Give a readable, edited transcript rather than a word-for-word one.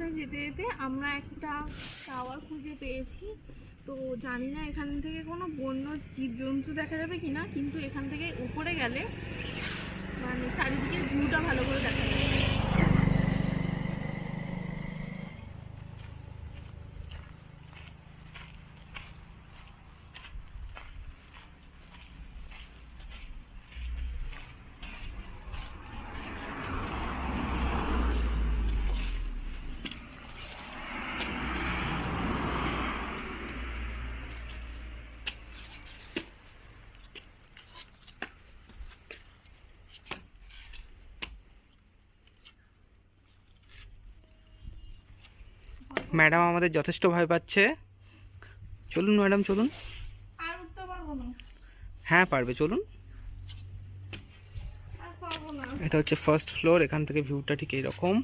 রাস্তায় যেতে যেতে আমরা একটা টাওয়ার খুঁজে পেয়েছি। তো জানি না এখান থেকে কোনো বন্য জীবজন্তু দেখা যাবে কিনা, কিন্তু এখান থেকে উপরে গেলে মানে চারিদিকের ভিউটা ভালো করে দেখা যাবে। ম্যাডাম আমাদের যথেষ্ট ভয় পাচ্ছে। চলুন ম্যাডাম চলুন। আর উঠতে পারবো না, হ্যাঁ পারবে, চলুন। আর পারবো না। এটা হচ্ছে ফার্স্ট ফ্লোর, এখান থেকে ভিউটা ঠিক এইরকম।